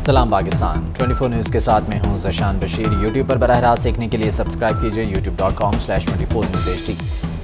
सलाम पाकिस्तान 24 न्यूज़ के साथ मैं हूं ज़शान बशीर। यूट्यूब पर बराह रास्त देखने के लिए सब्सक्राइब कीजिए youtube.com/24newsht।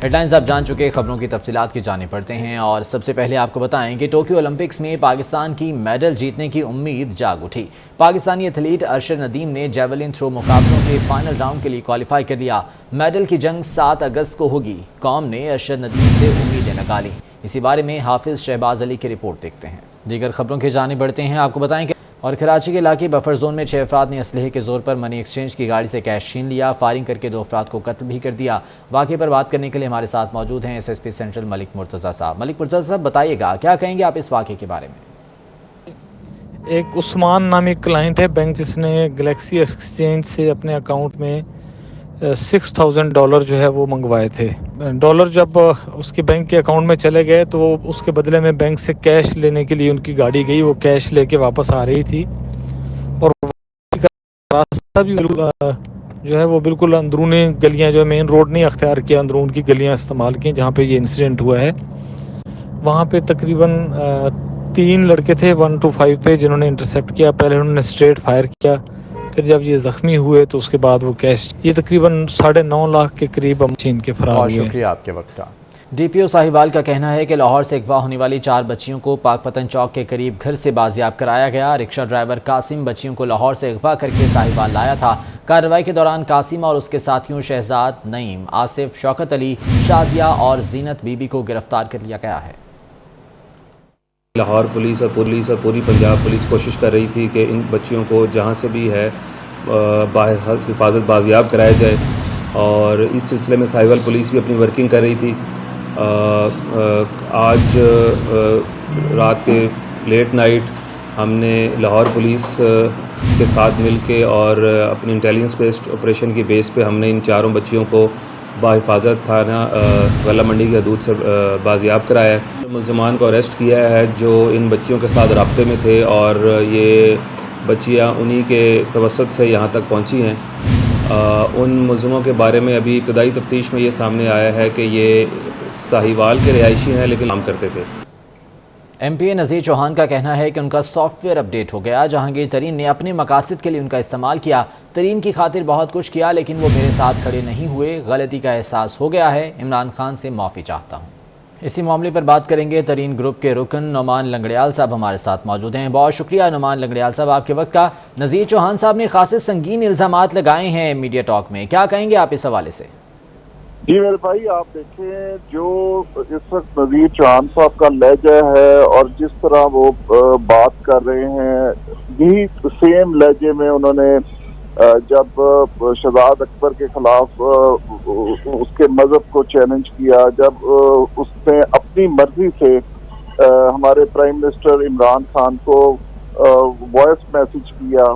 हेडलाइंस आप जान चुके, खबरों की तफसीलात की जाने पड़ते हैं। और सबसे पहले आपको बताएं कि टोक्यो ओलंपिक्स में पाकिस्तान की मेडल जीतने की उम्मीद जाग उठी। पाकिस्तानी एथलीट अरशद नदीम ने जेवलिन थ्रो मुकाबलों के फाइनल राउंड के लिए क्वालिफाई कर लिया। मेडल की जंग 7 अगस्त को होगी। कौम ने अरशद नदीम से उम्मीदें निकाली। इसी बारे में हाफिज शहबाज अली की रिपोर्ट देखते हैं। दीगर खबरों के जाने बढ़ते हैं। आपको बताएं कि और कराची के इलाके बफर जोन में 6 अफराद ने असलहे के जोर पर मनी एक्सचेंज की गाड़ी से कैश छीन लिया। फायरिंग करके 2 अफराद को कत्ल भी कर दिया। वाक़े पर बात करने के लिए हमारे साथ मौजूद हैं SSP सेंट्रल मलिक मुर्तज़ा साहब। मलिक मुर्तज़ा साहब, बताइएगा क्या कहेंगे आप इस वाक़े के बारे में? एक उस्मान नामी क्लाइंट है बैंक, जिसने गैलेक्सी एक्सचेंज से अपने अकाउंट में $6,000 जो है वो मंगवाए थे। डॉलर जब उसके बैंक के अकाउंट में चले गए तो उसके बदले में बैंक से कैश लेने के लिए उनकी गाड़ी गई। वो कैश लेके वापस आ रही थी और रास्ता भी जो है वो बिल्कुल अंदरूनी गलियां, जो मेन रोड नहीं अख्तियार किया, अंदरून की गलियां इस्तेमाल की जहाँ पे ये इंसिडेंट हुआ है। वहाँ पे तकरीबन 3 लड़के थे 1 to 5 पे, जिन्होंने इंटरसेप्ट किया। पहले उन्होंने स्ट्रेट फायर किया, फिर जब ये ज़ख्मी हुए तो उसके बाद वो कैश, ये तकरीबन 9.5 लाख के करीब छीन के फरार हुए। बहुत शुक्रिया आपके वक्त का। DPO साहिवाल का कहना है कि लाहौर से अगवा होने वाली 4 बच्चियों को पाकपतन चौक के करीब घर से बाजियाब कराया गया। रिक्शा ड्राइवर कासिम बच्चियों को लाहौर से अगवा करके साहिवाल लाया था। कार्रवाई के दौरान कासिम और उसके साथियों शहजाद, नईम, आसिफ, शौकत अली, शाजिया और जीनत बीबी को गिरफ्तार कर लिया गया है। लाहौर पुलिस और पूरी पंजाब पुलिस कोशिश कर रही थी कि इन बच्चियों को जहाँ से भी है हिफाजत बाजियाब कराया जाए, और इस सिलसिले में साहिवाल पुलिस भी अपनी वर्किंग कर रही थी। आज रात के लेट नाइट हमने लाहौर पुलिस के साथ मिलके और अपनी इंटेलिजेंस बेस्ड ऑपरेशन की बेस पे हमने इन 4 बच्चियों को बाहिफाजत थाना गला मंडी की हदूद से बाजियाब कराया है। मुलजमान को अरेस्ट किया है जो इन बच्चियों के साथ राब्ते में थे, और ये बच्चियाँ उन्हीं के तवसत से यहाँ तक पहुँची हैं। उन मुलजमों के बारे में अभी इब्तदाई तफ्तीश में ये सामने आया है कि ये साहिवाल के रिहायशी हैं लेकिन काम करते थे। MPA नज़ीर चौहान का कहना है कि उनका सॉफ्टवेयर अपडेट हो गया। जहांगीर तरीन ने अपने मकासद के लिए उनका इस्तेमाल किया। तरीन की खातिर बहुत कुछ किया लेकिन वो मेरे साथ खड़े नहीं हुए। गलती का एहसास हो गया है। इमरान खान से माफ़ी चाहता हूँ। इसी मामले पर बात करेंगे। तरीन ग्रुप के रुकन नुमान लंगड़ियाल साहब हमारे साथ मौजूद हैं। बहुत शुक्रिया नुमान लंगड़ियाल साहब आपके वक्त का। नज़ीर चौहान साहब ने खासे संगीन इल्ज़ामात लगाए हैं मीडिया टॉक में, क्या कहेंगे आप इस हवाले से? जी मेरे भाई, आप देखें जो इस वक्त नज़ीर चौहान साहब का लहजा है और जिस तरह वो बात कर रहे हैं, यही सेम लहजे में उन्होंने जब शहजाद अकबर के खिलाफ उसके मजहब को चैलेंज किया, जब उसने अपनी मर्जी से हमारे प्राइम मिनिस्टर इमरान खान को वॉइस मैसेज किया,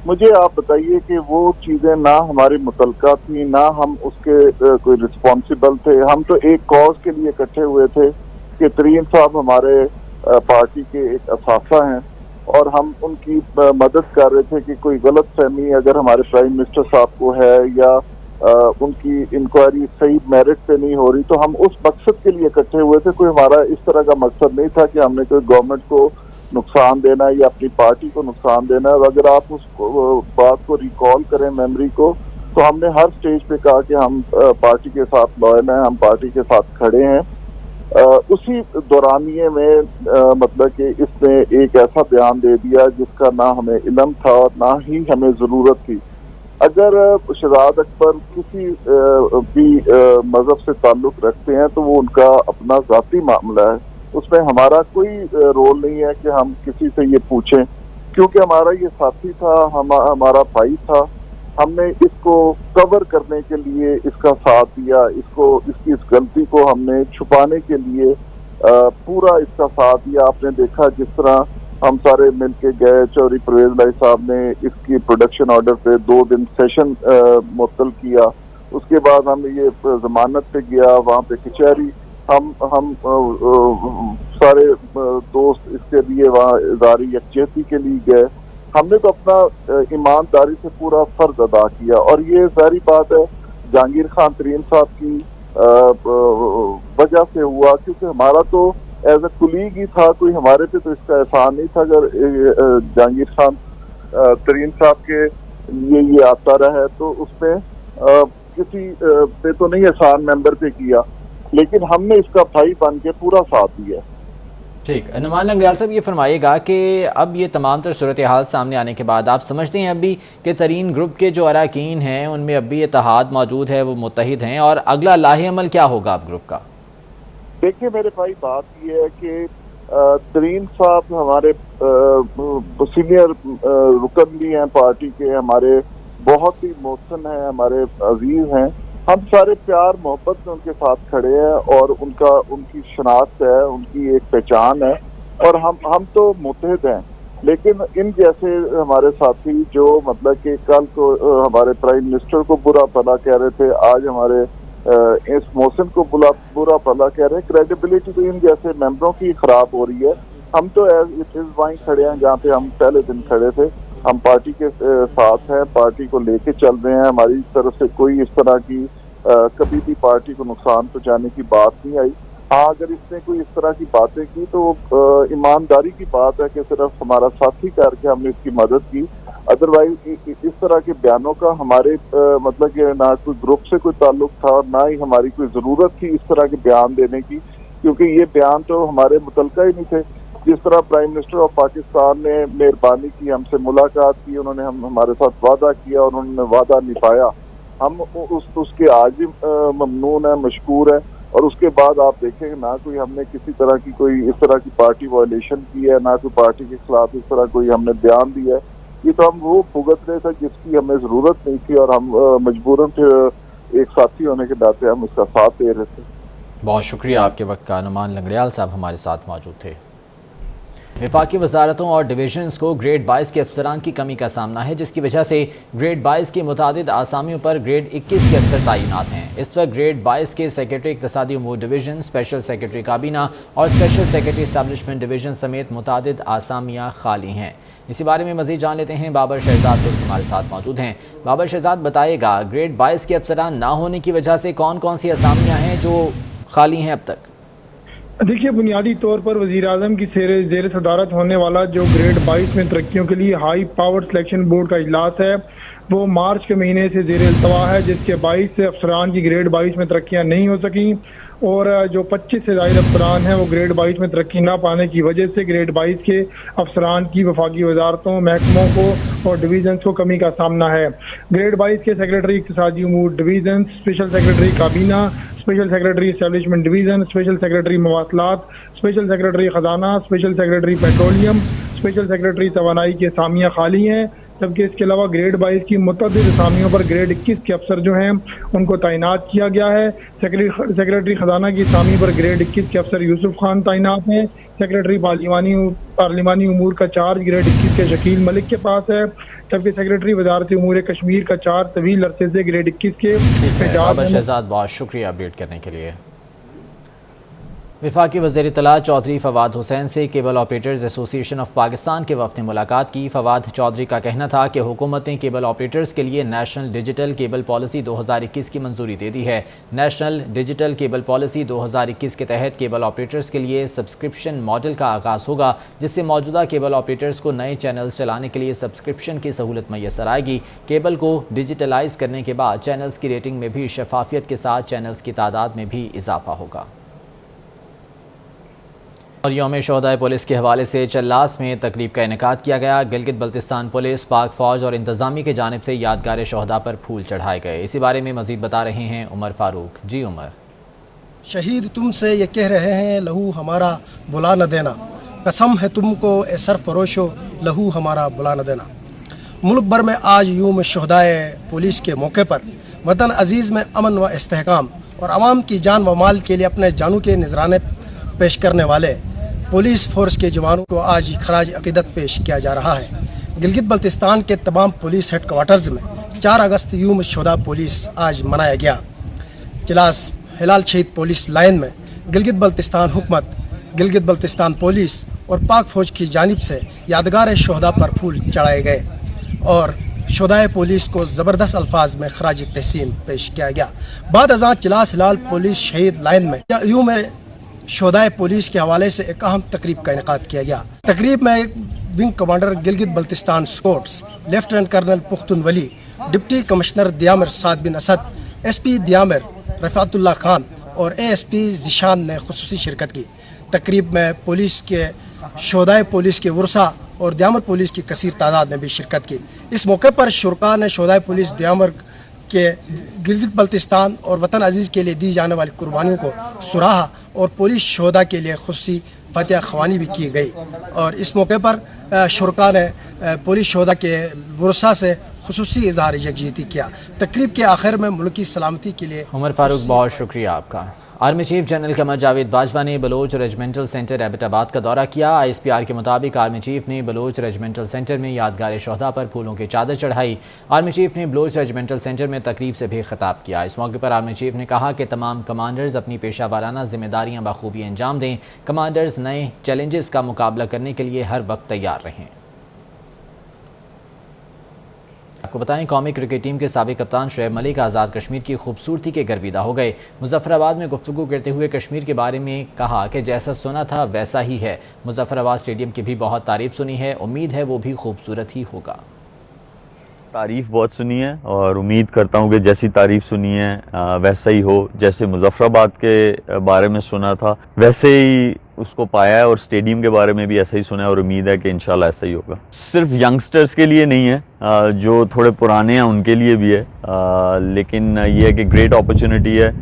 मुझे आप बताइए कि वो चीज़ें ना हमारी मुतलका थी, ना हम उसके कोई रिस्पॉन्सिबल थे। हम तो एक कॉज के लिए इकट्ठे हुए थे कि तरीन साहब हमारे पार्टी के एक असासा हैं और हम उनकी मदद कर रहे थे कि कोई गलत फहमी अगर हमारे प्राइम मिनिस्टर साहब को है या उनकी इंक्वायरी सही मेरिट पे नहीं हो रही, तो हम उस मकसद के लिए इकट्ठे हुए थे। कोई हमारा इस तरह का मकसद नहीं था कि हमने कोई गवर्नमेंट को नुकसान देना या अपनी पार्टी को नुकसान देना। और अगर आप उस बात को रिकॉल करें, मेमोरी को, तो हमने हर स्टेज पे कहा कि हम पार्टी के साथ लॉयल हैं, हम पार्टी के साथ खड़े हैं। उसी दौरानिए में मतलब कि इसने एक ऐसा बयान दे दिया जिसका ना हमें इल्म था और ना ही हमें ज़रूरत थी। अगर शहजाद अकबर किसी भी मज़हब से ताल्लुक़ रखते हैं तो वो उनका अपना ज़ाती मामला है, उसमें हमारा कोई रोल नहीं है कि हम किसी से ये पूछें, क्योंकि हमारा ये साथी था, हमारा भाई था। हमने इसको कवर करने के लिए इसका साथ दिया, इसकी इस गलती को हमने छुपाने के लिए पूरा इसका साथ दिया। आपने देखा जिस तरह हम सारे मिलके गए, चौधरी परवेज लाई साहब ने इसकी प्रोडक्शन ऑर्डर पे 2 दिन सेशन मुअत्तल किया। उसके बाद हम ये जमानत पे गया, वहाँ पे कचहरी हम सारे दोस्त इसके लिए वहाँ इज़हार यकजहती के लिए गए। हमने तो अपना ईमानदारी से पूरा फर्ज अदा किया, और ये सारी बात है जहांगीर खान तरीन साहब की वजह से हुआ, क्योंकि हमारा तो एज ए कुलीग ही था, कोई हमारे पे तो इसका एहसान नहीं था। अगर जहांगीर खान ترین صاحب کے لیے یہ آتا رہا ہے تو اس میں کسی پہ تو نہیں احسان ممبر پہ کیا، لیکن ہم نے اس کا بھائی بن کے پورا ساتھ دیا۔ ٹھیک، نعمان لنگڑیال صاحب یہ فرمائیے گا کہ اب یہ تمام تر صورتحال سامنے آنے کے بعد آپ سمجھتے ہیں اب بھی کہ ترین گروپ کے جو اراکین ہیں ان میں اب بھی اتحاد موجود ہے، وہ متحد ہیں، اور اگلا لاہے عمل کیا ہوگا اب گروپ کا؟ دیکھیے میرے بھائی، بات یہ ہے کہ ترین صاحب ہمارے سینئر رکن بھی ہیں پارٹی کے، ہمارے بہت ہی محسن ہیں، ہمارے عزیز ہیں، ہم سارے پیار محبت میں ان کے ساتھ کھڑے ہیں اور ان کی شناخت ہے، ان کی ایک پہچان ہے، اور ہم تو متحد ہیں۔ لیکن ان جیسے ہمارے ساتھی جو مطلب کہ کل کو ہمارے پرائم منسٹر کو برا بھلا کہہ رہے تھے، آج ہمارے اس محسن کو برا بھلا کہہ رہے ہیں، کریڈیبلٹی تو ان جیسے ممبروں کی خراب ہو رہی ہے۔ ہم تو وہیں کھڑے ہیں جہاں پہ ہم پہلے دن کھڑے تھے، ہم پارٹی کے ساتھ ہیں، پارٹی کو لے کے چل رہے ہیں، ہماری طرف سے کوئی اس طرح کی کبھی بھی پارٹی کو نقصان پہنچانے کی بات نہیں آئی۔ ہاں اگر اس نے کوئی اس طرح کی باتیں کی تو ایمانداری کی بات ہے کہ صرف ہمارا ساتھی کر کے ہم نے اس کی مدد کی، ادروائز اس طرح کے بیانوں کا ہمارے مطلب کہ نہ کوئی گروپ سے کوئی تعلق تھا اور نہ ہی ہماری کوئی ضرورت تھی اس طرح کے بیان دینے کی، کیونکہ یہ بیان تو ہمارے متعلقہ ہی نہیں تھے۔ جس طرح پرائم منسٹر آف پاکستان نے مہربانی کی، ہم سے ملاقات کی، انہوں نے ہمارے ساتھ وعدہ کیا اور انہوں نے وعدہ نبھایا، ہم اس کے آج بھی ممنون ہیں، مشکور ہیں۔ اور اس کے بعد آپ دیکھیں نہ کوئی ہم نے کسی طرح کی کوئی اس طرح کی پارٹی وائلیشن کی ہے، نہ کوئی پارٹی کے خلاف اس طرح کوئی ہم نے بیان دیا ہے۔ یہ تو ہم وہ بھگت رہے تھے جس کی ہمیں ضرورت نہیں تھی، اور ہم مجبوراً ایک ساتھی ہونے کے ناطے ہم اس کا ساتھ دے رہے تھے۔ بہت شکریہ آپ کے وقت کا، نعمان لنگڑیال صاحب ہمارے ساتھ موجود تھے۔ وفاقی وزارتوں اور ڈویژنز کو گریڈ 22 کے افسران کی کمی کا سامنا ہے، جس کی وجہ سے گریڈ 22 کی متعدد آسامیوں پر گریڈ 21 کے افسر تعینات ہیں۔ اس وقت گریڈ 22 کے سیکرٹری اقتصادی امور ڈویژن، اسپیشل سیکرٹری کابینہ اور اسپیشل سیکرٹری اسٹیبلشمنٹ ڈویژن سمیت متعدد آسامیاں خالی ہیں۔ اسی بارے میں مزید جان لیتے ہیں، بابر شہزاد ہمارے ساتھ موجود ہیں۔ بابر شہزاد بتائے گا گریڈ 22 کے افسران نہ ہونے کی وجہ سے کون کون سی آسامیاں ہیں جو خالی ہیں اب تک؟ دیکھیے، بنیادی طور پر وزیر اعظم کی زیر صدارت ہونے والا جو گریڈ 22 میں ترقیوں کے لیے ہائی پاور سلیکشن بورڈ کا اجلاس ہے وہ مارچ کے مہینے سے زیر التوا ہے، جس کے 22 افسران کی گریڈ 22 میں ترقیاں نہیں ہو سکیں، اور جو 25 سے زائد افسران ہیں وہ گریڈ 22 میں ترقی نہ پانے کی وجہ سے گریڈ 22 کے افسران کی وفاقی وزارتوں، محکموں کو اور ڈویژنز کو کمی کا سامنا ہے۔ گریڈ 22 کے سیکرٹری اقتصادی امور ڈویژن، اسپیشل سیکرٹری کابینہ، special secretary establishment division, special secretary مواصلات، اسپیشل سیکرٹری خزانہ، special secretary petroleum, special secretary توانائی کی اسامیاں خالی ہیں، جبکہ اس کے علاوہ گریڈ 22 کی متعدد اسامیوں پر گریڈ 21 کے افسر جو ہیں ان کو تعینات کیا گیا ہے۔ سیکرٹری خزانہ کی اسامی پر گریڈ 21 کے افسر یوسف خان تعینات ہیں۔ سیکرٹری پارلیمانی امور کا چارج گریڈ 21 کے شکیل ملک کے پاس ہے، جبکہ سیکرٹری وزارت امور کشمیر کا چارج طویل عرصے سے گریڈ 21 کے بابر شہزاد بہت شکریہ اپڈیٹ کرنے کے لیے۔ وفاقی وزیر اطلاع چودھری فواد حسین سے کیبل آپریٹرز ایسوسی ایشن آف پاکستان کے وفد نے ملاقات کی۔ فواد چودھری کا کہنا تھا کہ حکومت نے کیبل آپریٹرز کے لیے نیشنل ڈیجیٹل کیبل پالیسی 2021 کی منظوری دے دی ہے۔ نیشنل ڈیجیٹل کیبل پالیسی 2021 کے تحت کیبل آپریٹرز کے لیے سبسکرپشن ماڈل کا آغاز ہوگا، جس سے موجودہ کیبل آپریٹرز کو نئے چینلز چلانے کے لیے سبسکرپشن کی سہولت میسر آئے گی۔ کیبل کو ڈیجیٹلائز کرنے کے بعد چینلز کی ریٹنگ میں بھی شفافیت کے ساتھ چینلز کی تعداد میں بھی اضافہ ہوگا۔ اور یوم شہدائے پولیس کے حوالے سے چلاس میں تقریب کا انعقاد کیا گیا۔ گلگت بلتستان پولیس، پاک فوج اور انتظامیہ کی جانب سے یادگار شہداء پر پھول چڑھائے گئے۔ اسی بارے میں مزید بتا رہے ہیں عمر فاروق۔ جی عمر۔ شہید تم سے یہ کہہ رہے ہیں لہو ہمارا بلا نہ دینا، قسم ہے تم کو اے سرفروشو لہو ہمارا بلا نہ دینا۔ ملک بھر میں آج یوم شہدائے پولیس کے موقع پر وطن عزیز میں امن و استحکام اور عوام کی جان و مال کے لیے اپنے جانوں کے نذرانے پیش کرنے والے پولیس فورس کے جوانوں کو آج خراج عقیدت پیش کیا جا رہا ہے۔ گلگت بلتستان کے تمام پولیس ہیڈ کوارٹرز میں 4 اگست یوم شہداء پولیس آج منایا گیا۔ چلاس ہلال شہید پولیس لائن میں گلگت بلتستان حکومت، گلگت بلتستان پولیس اور پاک فوج کی جانب سے یادگار شہداء پر پھول چڑھائے گئے اور شہدائے پولیس کو زبردست الفاظ میں خراج تحسین پیش کیا گیا۔ بعد ازاں چلاس ہلال پولیس شہید لائن میں یوم शोधाए पुलिस के हवाले से एक अहम तकरीब का इनेकाद किया गया। तकरीब में wing commander Gilgit Baltistan scouts lieutenant colonel Pukhtun Wali, deputy commissioner Diamer Saad bin Asad, SP Diamer Rafatullah Khan और ASP ज़ीशान ने खुसूसी शिरकत की। तकरीब में पुलिस के शोधाए पुलिस के वर्सा और दियामर पुलिस की कसीर तादाद ने भी शिरकत की। इस मौके पर शुरका ने शोधाए पुलिस दियामर के गिलगित बल्तिस्तान और वतन अजीज़ के लिए दी जाने वाली कुर्बानियों को सराहा और पुलिस शोधा के लिए खुसूसी फतह ख्वानी भी की गई। और इस मौके पर शुरका ने पुलिस शोधा के वर्सा से खुसूसी इजहार यकजहती किया। तकरीब के आखिर में मुल्क की सलामती के लिए उमर फारूक, बहुत शुक्रिया आपका। Army chief general Qamar Javed Bajwa ने बलोच रेजिमेंटल सेंटर एबटाबाद का दौरा किया। ISPR के मुताबिक आर्मी चीफ ने बलोच रेजिमेंटल सेंटर में यादगार शोहदा पर फूलों की चादर चढ़ाई। आर्मी चीफ ने बलोच रेजिमेंटल सेंटर में तकरीब से भी खिताब किया। इस मौके पर आर्मी चीफ ने कहा कि तमाम कमांडर्स अपनी पेशा वाराना जिम्मेदारियाँ बखूबी अंजाम दें। कमांडर्स नए चैलेंजेस का मुकाबला करने के लिए हर वक्त तैयार रहें। आपको बताएं, कौमी क्रिकेट टीम के साबिक कप्तान शुएब मलिक आज़ाद कश्मीर की खूबसूरती के गर्विदा हो गए। मुजफ्फराबाद में गुफ्तगू करते हुए कश्मीर के बारे में कहा कि जैसा सुना था वैसा ही है। मुजफ्फराबाद स्टेडियम की भी बहुत तारीफ सुनी है, उम्मीद है वो भी खूबसूरत ही होगा। तारीफ़ बहुत सुनी है और उम्मीद करता हूँ कि जैसी तारीफ़ सुनी है वैसा ही हो। जैसे मुजफ्फराबाद के बारे में सुना था वैसे ही उसको पाया है और स्टेडियम के बारे में भी ऐसा ही सुना है और उम्मीद है कि इंशाल्लाह ऐसा ही होगा। सिर्फ यंगस्टर्स के लिए नहीं है, जो थोड़े पुराने हैं उनके लिए भी है, लेकिन ये है कि ग्रेट अपॉर्चुनिटी है,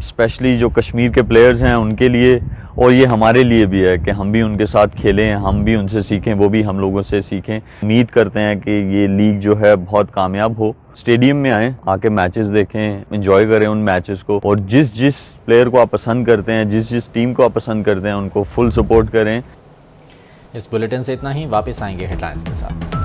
स्पेशली जो कश्मीर के प्लेयर्स हैं उनके लिए, और ये हमारे लिए भी है कि हम भी उनके साथ खेलें, हम भी उनसे सीखें, वो भी हम लोगों से सीखें। उम्मीद करते हैं कि ये लीग जो है बहुत कामयाब हो। स्टेडियम में आएँ, आके मैचेस देखें, एंजॉय करें उन मैचेस को, और जिस जिस प्लेयर को आप पसंद करते हैं, जिस जिस टीम को आप पसंद करते हैं, उनको फुल सपोर्ट करें। इस बुलेटिन से इतना ही, वापस आएंगे हेडलाइंस के साथ।